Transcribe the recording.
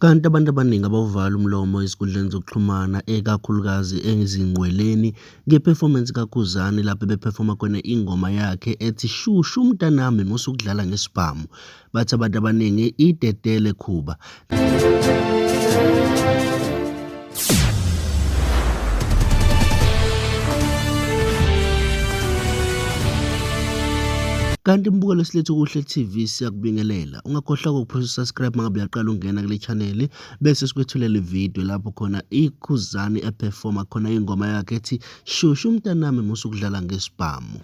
Kanti abantu abaningi abawuvala umlomo ezinkundleni zokuxhumana ekakhulukazi ezingqweleni ngeperformance kaKhuzani lapho beperforma khona ingoma yakhe ethi shushu mntanami musukudlala ngesibhamu. Bathi abantu abaningi idedele khuba. Kanti imbuko lesilethu kuhle TV siyakubingelela. Ungakhohlwa ukuphosa subscribe mangabe uyaqala ungena kule channel bese sikwethulela ivideo lapho khona iKhuzani eperforma khona ingoma yakhe ethi shushu mntanami musukudlala ngesibhamu.